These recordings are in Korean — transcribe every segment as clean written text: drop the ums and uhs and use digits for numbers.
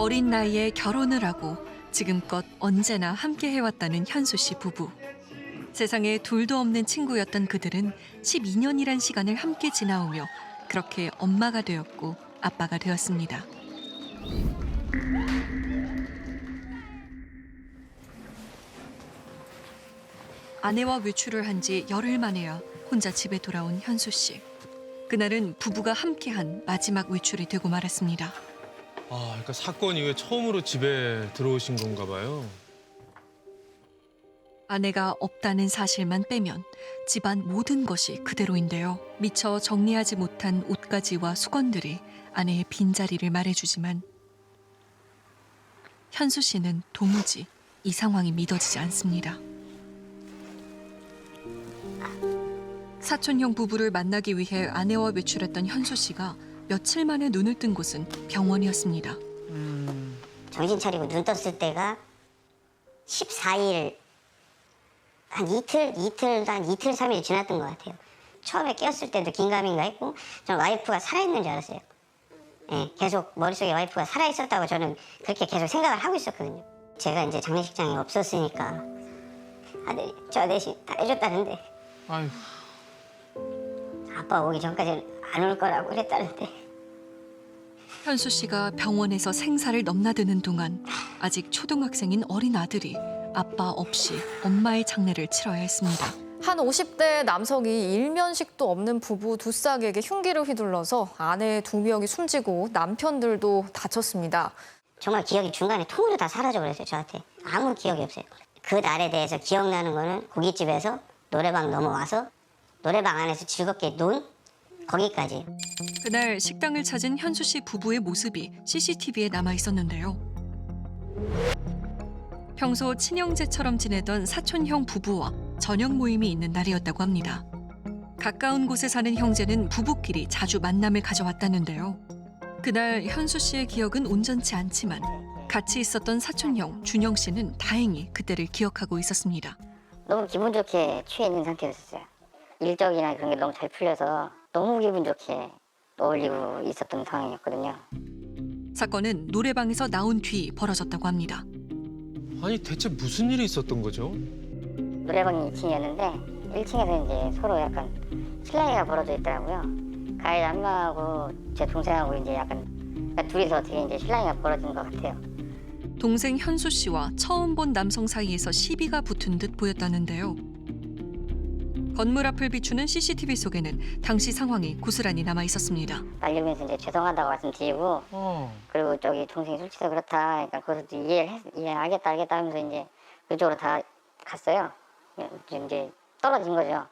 어린 나이에 결혼을 하고 지금껏 언제나 함께 해왔다는 현수 씨 부부. 세상에 둘도 없는 친구였던 그들은 12년이란 시간을 함께 지나오며 그렇게 엄마가 되었고 아빠가 되었습니다. 아내와 외출을 한 지 열흘 만에야 혼자 집에 돌아온 현수 씨. 그날은 부부가 함께한 마지막 외출이 되고 말았습니다. 그러니까 사건 이후에 처음으로 집에 들어오신 건가 봐요. 아내가 없다는 사실만 빼면 집안 모든 것이 그대로인데요. 미처 정리하지 못한 옷가지와 수건들이 아내의 빈자리를 말해주지만 현수 씨는 도무지 이 상황이 믿어지지 않습니다. 사촌형 부부를 만나기 위해 아내와 외출했던 현수 씨가 며칠 만에 눈을 뜬 곳은 병원이었습니다. 정신 차리고 눈 떴을 때가 14일 한 이틀, 3일 지났던 것 같아요. 처음에 깨었을 때도 긴가민가 했고 저는 와이프가 살아있는 줄 알았어요. 예, 계속 머릿속에 와이프가 살아있었다고 저는 그렇게 계속 생각을 하고 있었거든요. 제가 이제 장례식장에 없었으니까 아들이 저 대신 다 해줬다는데 아유. 아빠 오기 전까지는 안 올 거라고 그랬다는데 현수 씨가 병원에서 생사를 넘나드는 동안 아직 초등학생인 어린 아들이 아빠 없이 엄마의 장례를 치러야 했습니다. 한 50대 남성이 일면식도 없는 부부 두 쌍에게 흉기를 휘둘러서 아내 2명이 숨지고 남편들도 다쳤습니다. 정말 기억이 중간에 통으로 다 사라져버렸어요. 저한테 아무 기억이 없어요. 그 날에 대해서 기억나는 거는 고깃집에서 노래방 넘어와서 노래방 안에서 즐겁게 논 거기까지. 그날 식당을 찾은 현수 씨 부부의 모습이 CCTV에 남아 있었는데요. 평소 친형제처럼 지내던 사촌형 부부와 저녁 모임이 있는 날이었다고 합니다. 가까운 곳에 사는 형제는 부부끼리 자주 만남을 가져왔다는데요. 그날 현수 씨의 기억은 온전치 않지만 같이 있었던 사촌형 준영 씨는 다행히 그때를 기억하고 있었습니다. 너무 기분 좋게 취해 있는 상태였어요. 일적이나 그런 게 너무 잘 풀려서 너무 기분 좋게 어울리고 있었던 상황이었거든요. 사건은 노래방에서 나온 뒤 벌어졌다고 합니다. 아니 대체 무슨 일이 있었던 거죠? 노래방이 2층이었는데 1층에서 이제 서로 약간 실랑이가 벌어져 있더라고요. 가해 엄마하고 제 동생하고 이제 약간 그러니까 둘이서 어떻게 이제 실랑이가 벌어진 것 같아요. 동생 현수 씨와 처음 본 남성 사이에서 시비가 붙은 듯 보였다는데요. 건물 앞을 비추는 CCTV 속에는 당시 상황이 고스란히 남아 있었습니다. 날리면서 이제 죄송하다고 말씀드리고 그리고 저기 동생이 술 취해서 그렇다. 그러니까 그것도 알겠다 하면서 이제 그쪽으로 다 갔어요. 이제 떨어진 거죠.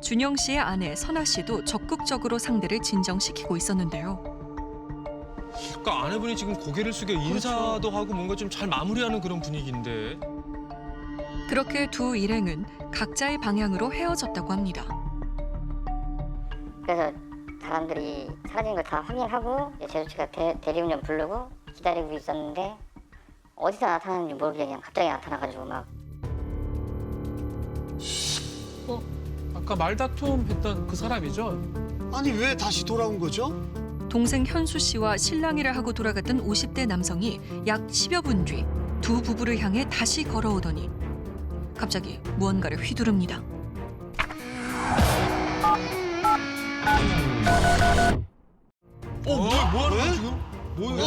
준영 씨의 아내 선아 씨도 적극적으로 상대를 진정시키고 있었는데요. 그러니까 아내분이 지금 고개를 숙여 인사도 하고 뭔가 좀 잘 마무리하는 그런 분위기인데. 그렇게 두 일행은 각자의 방향으로 헤어졌다고 합니다. 그래서 사람들이 사라진 걸 다 확인하고 제주치가 대리운전 부르고 기다리고 있었는데 어디서 나타나는지 모르게 그냥 갑자기 나타나가지고 막 아까 말다툼 했던 그 사람이죠? 아니 왜 다시 돌아온 거죠? 동생 현수 씨와 실랑이를 하고 돌아갔던 50대 남성이 약 10여 분 뒤 두 부부를 향해 다시 걸어오더니 갑자기 무언가를 휘두릅니다. 뭐 하는 거야 왜? 지금? 뭐야?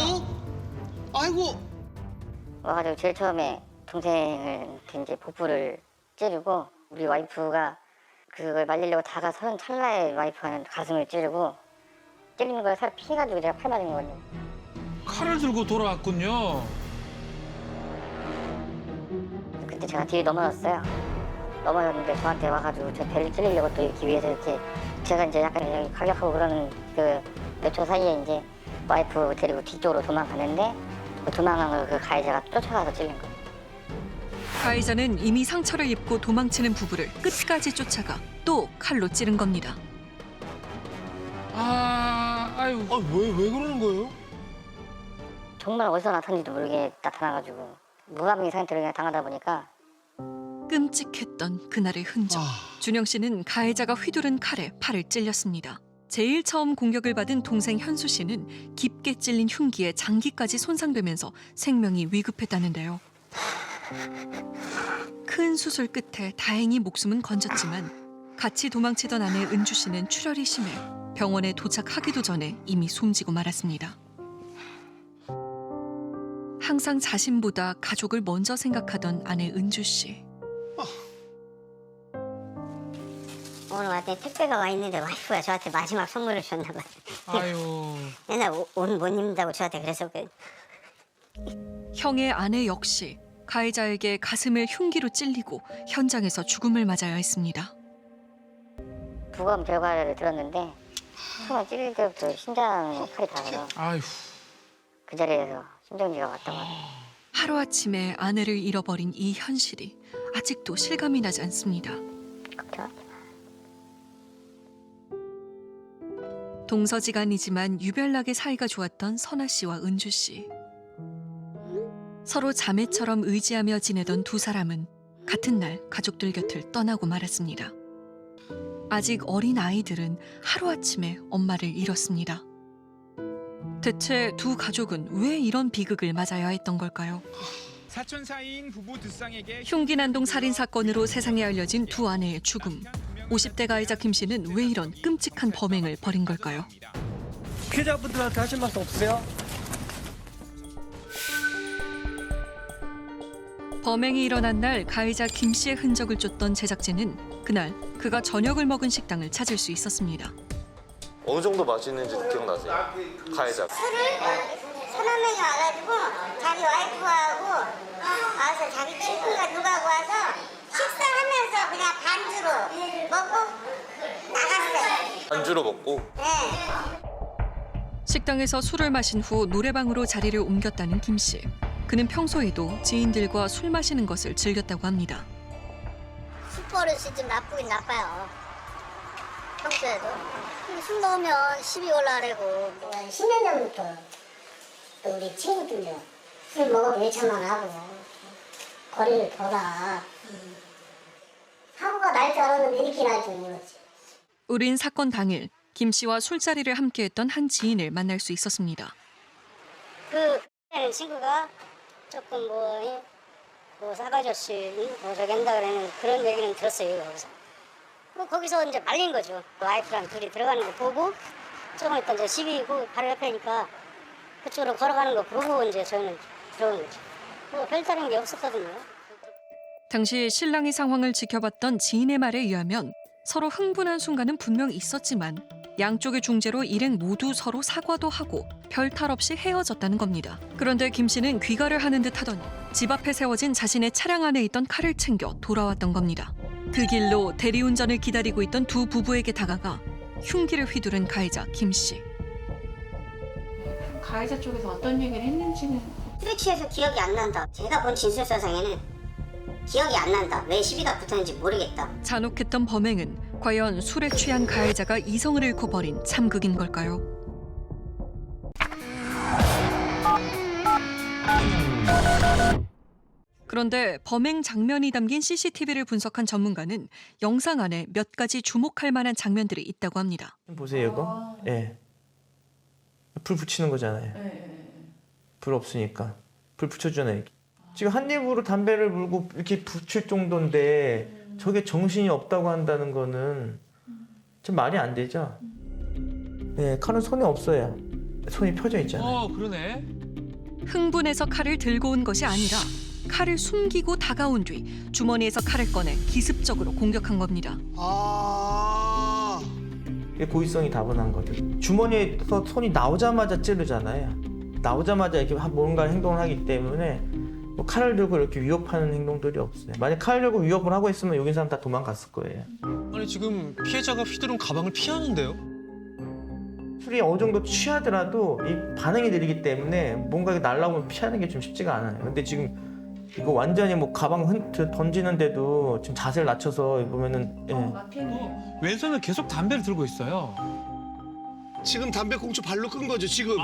아이고 와가지고 제일 처음에 동생을 이제 복부를 찌르고 우리 와이프가 그걸 말리려고 다가서는 찰나에 와이프가 가슴을 찌르고 찌르는 걸 살을 피해가지고 제가 팔 맞은 거거든요. 칼을 들고 돌아왔군요. 그때 제가 뒤에 넘어졌어요. 넘어졌는데 저한테 와가지고 저 배를 찔리려고 또 이렇게 위에서 이렇게 제가 이제 약간 여기 가격하고 그러는 그 몇 초 사이에 이제 와이프 데리고 뒤쪽으로 도망가는데 그 도망간 걸 그 가해자가 쫓아가서 찔린 거예요. 가해자는 이미 상처를 입고 도망치는 부부를 끝까지 쫓아가 또 칼로 찌른 겁니다. 아유. 왜 그러는 거예요? 정말 어디서 나타났는지도 모르게 나타나가지고 무감각인 상태로 그냥 당하다 보니까 끔찍했던 그날의 흔적. 준영 씨는 가해자가 휘두른 칼에 팔을 찔렸습니다. 제일 처음 공격을 받은 동생 현수 씨는 깊게 찔린 흉기에 장기까지 손상되면서 생명이 위급했다는데요. 큰 수술 끝에 다행히 목숨은 건졌지만 같이 도망치던 아내 은주 씨는 출혈이 심해 병원에 도착하기도 전에 이미 숨지고 말았습니다. 항상 자신보다 가족을 먼저 생각하던 아내 은주 씨. 오늘 왔더니 택배가 와 있는데 와이프가 저한테 마지막 선물을 줬나 봐요. 아유. 맨날 옷 못 입는다고 저한테 그랬었거든요. 형의 아내 역시 가해자에게 가슴을 흉기로 찔리고 현장에서 죽음을 맞아야 했습니다. 부검 결과를 들었는데 처음 찔릴 때부터 심장 칼이 닿아서 아유. 그 자리에서 심정지가 왔다고 하더라고요. 하루아침에 아내를 잃어버린 이 현실이 아직도 실감이 나지 않습니다. 동서지간이지만 유별나게 사이가 좋았던 선아 씨와 은주 씨. 서로 자매처럼 의지하며 지내던 두 사람은 같은 날 가족들 곁을 떠나고 말았습니다. 아직 어린 아이들은 하루아침에 엄마를 잃었습니다. 대체 두 가족은 왜 이런 비극을 맞아야 했던 걸까요? 사촌 사이인 부부 두 쌍에게 흉기 난동 살인 사건으로 세상에 알려진 두 아내의 죽음. 50대 가해자 김 씨는 왜 이런 끔찍한 범행을 벌인 걸까요? 피해자분들한테 하실 말씀 없으세요? 범행이 일어난 날 가해자 김 씨의 흔적을 쫓던 제작진은 그날 그가 저녁을 먹은 식당을 찾을 수 있었습니다. 어느 정도 마시는지 기억나세요? 가해자. 서너 명이 와가지고 자기 와이프하고 와서 자기 친구가 누가 와서 식사하면서 그냥 반주로 먹고 나갔어요. 안주로 먹고. 네. 식당에서 술을 마신 후 노래방으로 자리를 옮겼다는 김 씨. 그는 평소에도 지인들과 술 마시는 것을 즐겼다고 합니다. 술버릇이 좀 나쁘긴 나빠요. 평소에도. 술 먹으면 시비 올라가고. 10년 전부터 또 우리 친구들도 술 먹으면 외차만 하고 거리를 돌아. 사고가 날 줄 알았는데 이렇게 날 줄 몰랐지. 우린 사건 당일 김 씨와 술자리를 함께했던 한 지인을 만날 수 있었습니다. 그 친구가 조금 뭐 사가졌지 뭐 저기 한다 그러는 그런 얘기는 들었어요. 거기서. 뭐 거기서 이제 말린 거죠. 와이프랑 둘이 들어가는 거 보고 조금 있다 이제 집이 바로 옆에니까 그쪽으로 걸어가는 거 보고 이제 저희는 들어온 거죠. 뭐 별다른 게 없었거든요. 당시 신랑의 상황을 지켜봤던 지인의 말에 의하면 서로 흥분한 순간은 분명 있었지만 양쪽의 중재로 일행 모두 서로 사과도 하고 별 탈 없이 헤어졌다는 겁니다. 그런데 김 씨는 귀가를 하는 듯 하더니 집 앞에 세워진 자신의 차량 안에 있던 칼을 챙겨 돌아왔던 겁니다. 그 길로 대리운전을 기다리고 있던 두 부부에게 다가가 흉기를 휘두른 가해자 김 씨. 가해자 쪽에서 어떤 얘기를 했는지는 술에 취해서 기억이 안 난다. 제가 본 진술서상에는 기억이 안 난다. 왜 시비가 붙었는지 모르겠다. 잔혹했던 범행은 과연 술에 취한 가해자가 이성을 잃고 벌인 참극인 걸까요? 그런데 범행 장면이 담긴 CCTV를 분석한 전문가는 영상 안에 몇 가지 주목할 만한 장면들이 있다고 합니다. 보세요 이거. 예. 불 붙이는 거잖아요. 불 없으니까 불 붙여주잖아요. 지금 한 입으로 담배를 물고 이렇게 붙일 정도인데 저게 정신이 없다고 한다는 거는 좀 말이 안 되죠. 네, 칼은 손에 없어요. 손이 펴져 있잖아요. 그러네. 흥분해서 칼을 들고 온 것이 아니라 칼을 숨기고 다가온 뒤 주머니에서 칼을 꺼내 기습적으로 공격한 겁니다. 아. 이게 고의성이 다분한 거죠. 주머니에서 손이 나오자마자 찌르잖아요. 나오자마자 이렇게 뭔가 행동을 하기 때문에 뭐 칼을 들고 이렇게 위협하는 행동들이 없어요. 만약 칼을 들고 위협을 하고 있으면 여기 사람 다 도망갔을 거예요. 아니 지금 피해자가 휘두른 가방을 피하는데요? 술이 어느 정도 취하더라도 이 반응이 느리기 때문에 뭔가 날라오면 피하는 게 좀 쉽지가 않아요. 근데 지금 이거 완전히 뭐 가방 던지는데도 지금 자세를 낮춰서 보면은 왼손을 계속 담배를 들고 있어요. 지금 담배 꽁초 발로 끈 거죠, 지금.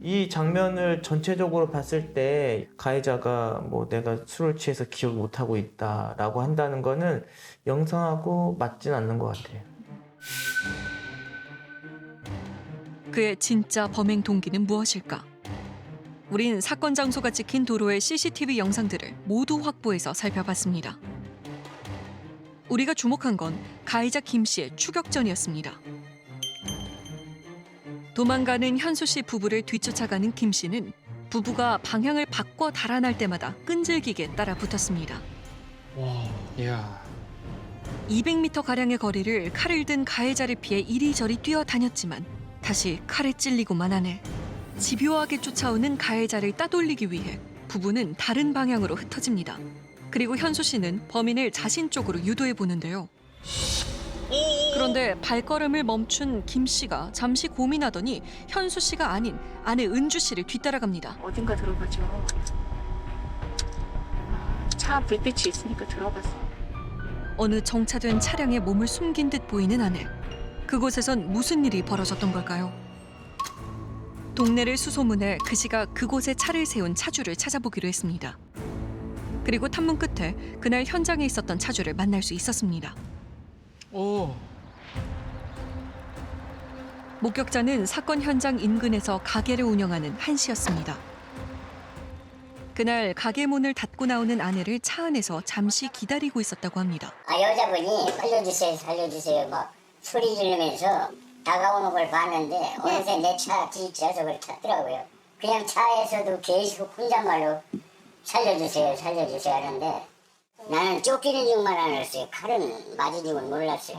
이 장면을 전체적으로 봤을 때 가해자가 뭐 내가 술을 취해서 기억을 못하고 있다라고 한다는 거는 영상하고 맞진 않는 것 같아요. 그의 진짜 범행 동기는 무엇일까? 우린 사건 장소가 찍힌 도로의 CCTV 영상들을 모두 확보해서 살펴봤습니다. 우리가 주목한 건 가해자 김 씨의 추격전이었습니다. 도망가는 현수 씨 부부를 뒤쫓아가는 김 씨는 부부가 방향을 바꿔 달아날 때마다 끈질기게 따라 붙었습니다. 이야. 200m가량의 거리를 칼을 든 가해자를 피해 이리저리 뛰어다녔지만 다시 칼에 찔리고만 하네. 집요하게 쫓아오는 가해자를 따돌리기 위해 부부는 다른 방향으로 흩어집니다. 그리고 현수 씨는 범인을 자신 쪽으로 유도해 보는데요. 그런데 발걸음을 멈춘 김 씨가 잠시 고민하더니 현수 씨가 아닌 아내 은주 씨를 뒤따라갑니다. 어딘가 들어가죠. 차 불빛이 있으니까 들어갔어. 어느 정차된 차량에 몸을 숨긴 듯 보이는 아내. 그곳에선 무슨 일이 벌어졌던 걸까요? 동네를 수소문해 그 시각 그곳에 차를 세운 차주를 찾아보기로 했습니다. 그리고 탐문 끝에 그날 현장에 있었던 차주를 만날 수 있었습니다. 오. 목격자는 사건 현장 인근에서 가게를 운영하는 한 씨였습니다. 그날 가게 문을 닫고 나오는 아내를 차 안에서 잠시 기다리고 있었다고 합니다. 여자분이 살려주세요 살려주세요 막 소리 지르면서 다가오는 걸 봤는데 어느새 내 차 뒷좌석을 탔더라고요. 그냥 차에서도 계속 혼잣말로 살려주세요 살려주세요 하는데 나는 쫓기는 줄만 알았어요. 칼은 맞은 줄은 몰랐어요.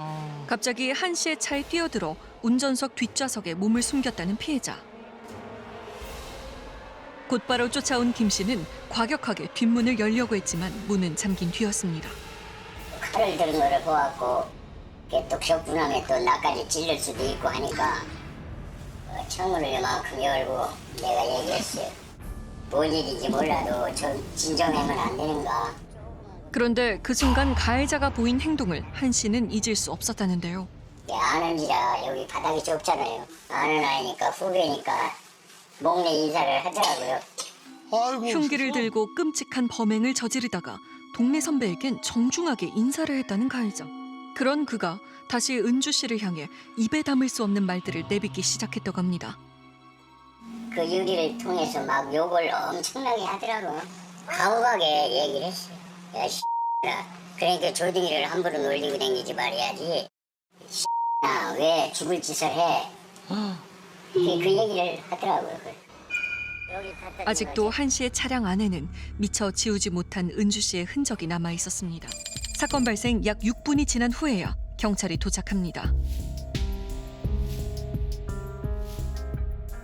갑자기 한 씨의 차에 뛰어들어 운전석 뒷좌석에 몸을 숨겼다는 피해자. 곧바로 쫓아온 김 씨는 과격하게 뒷문을 열려고 했지만 문은 잠긴 뒤였습니다. 칼을 들은 거를 보았고 또 격분하면 또 나까지 찔릴 수도 있고 하니까 창문을 이만큼 열고 내가 얘기했어요. 뭔 일인지 몰라도 좀 진정하면 안 되는가. 그런데 그 순간 가해자가 보인 행동을 한 씨는 잊을 수 없었다는데요. 아는지라 여기 바닥이 좁잖아요. 아는 아이니까 후배니까 목내 인사를 하더라고요. 아이고. 흉기를 들고 끔찍한 범행을 저지르다가 동네 선배에겐 정중하게 인사를 했다는 가해자. 그런 그가 다시 은주 씨를 향해 입에 담을 수 없는 말들을 내뱉기 시작했다고 합니다. 그 유리를 통해서 막 욕을 엄청나게 하더라고요. 가혹하게 얘기를 했어요. 야, ***나. 그러니까 조등이를 함부로 놀리고 다니지 말아야지. ***나. 왜 죽을 짓을 해? 그 얘기를 하더라고요. 아직도 한 씨의 차량 안에는 미처 지우지 못한 은주 씨의 흔적이 남아 있었습니다. 사건 발생 약 6분이 지난 후에야 경찰이 도착합니다.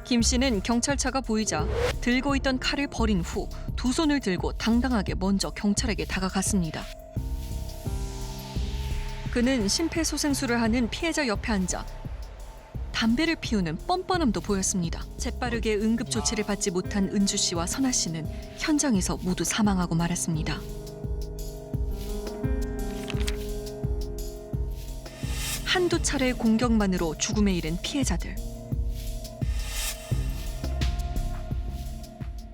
김 씨는 경찰차가 보이자 들고 있던 칼을 버린 후 두 손을 들고 당당하게 먼저 경찰에게 다가갔습니다. 그는 심폐소생술을 하는 피해자 옆에 앉아 담배를 피우는 뻔뻔함도 보였습니다. 재빠르게 응급 조치를 받지 못한 은주 씨와 선아 씨는 현장에서 모두 사망하고 말았습니다. 한두 차례의 공격만으로 죽음에 이른 피해자들.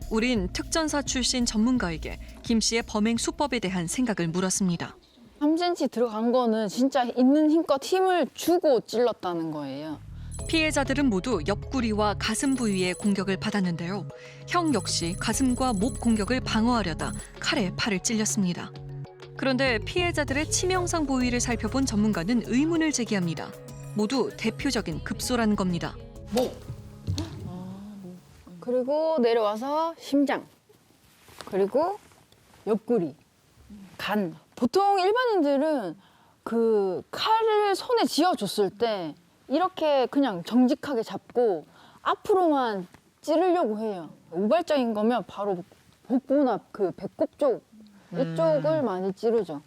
우린 특전사 출신 전문가에게 김 씨의 범행 수법에 대한 생각을 물었습니다. 3cm 들어간 거는 진짜 있는 힘껏 힘을 주고 찔렀다는 거예요. 피해자들은 모두 옆구리와 가슴 부위에 공격을 받았는데요. 형 역시 가슴과 목 공격을 방어하려다 칼에 팔을 찔렸습니다. 그런데 피해자들의 치명상 부위를 살펴본 전문가는 의문을 제기합니다. 모두 대표적인 급소라는 겁니다. 그리고 내려와서 심장, 그리고 옆구리, 간. 보통 일반인들은 그 칼을 손에 쥐어줬을 때 이렇게 그냥 정직하게 잡고 앞으로만 찌르려고 해요. 우발적인 거면 바로 복부나 그 배꼽 쪽 이쪽을 많이 찌르죠.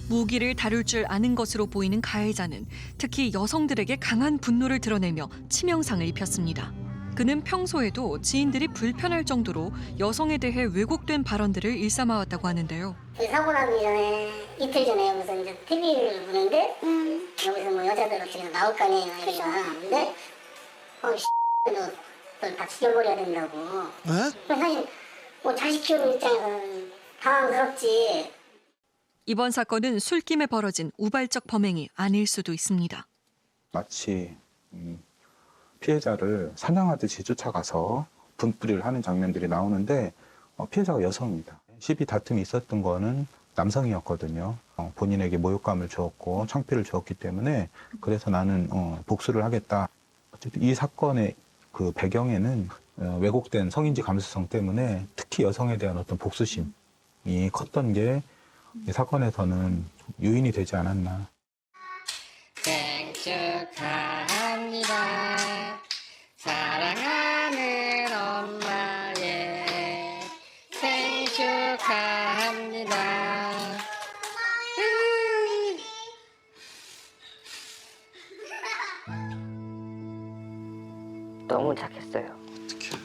무기를 다룰 줄 아는 것으로 보이는 가해자는 특히 여성들에게 강한 분노를 드러내며 치명상을 입혔습니다. 그는 평소에도 지인들이 불편할 정도로 여성에 대해 왜곡된 발언들을 일삼아왔다고 하는데요. 그 사고 나기 전에 이틀 전에 무슨 이제 TV를 보는데 여기서 뭐 여자들 어떻게 나올 거 아니에요. 근데 너 다 죽여버려야 된다고. 사실 뭐 자식 키우는 입장에서는 당황스럽지. 이번 사건은 술김에 벌어진 우발적 범행이 아닐 수도 있습니다. 마치 피해자를 사냥하듯이 쫓아가서 분풀이를 하는 장면들이 나오는데 피해자가 여성입니다. 시비 다툼이 있었던 거는 남성이었거든요. 본인에게 모욕감을 주었고 창피를 주었기 때문에 그래서 나는 복수를 하겠다. 어쨌든 이 사건의 그 배경에는 왜곡된 성인지 감수성 때문에 특히 여성에 대한 어떤 복수심이 컸던 게 이 사건에서는 요인이 되지 않았나. 생일 축하합니다. 사랑하는 엄마의 생일 축하합니다. 너무 착했어요. 어떻게?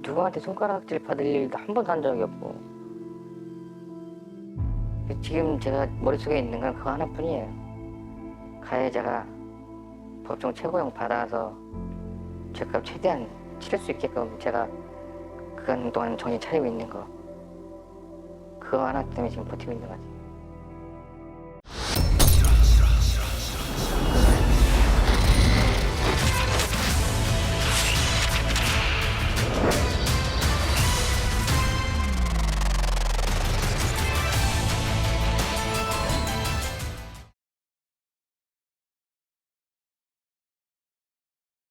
누구한테 손가락질 받을 일도 한 번도 한 적이 없고 지금 제가 머릿속에 있는 건 그거 하나뿐이에요. 가해자가 법정 최고형 받아서 죄값 최대한 치를 수 있게끔 제가 그간 동안 정신 차리고 있는 거 그거 하나 때문에 지금 버티고 있는 거지.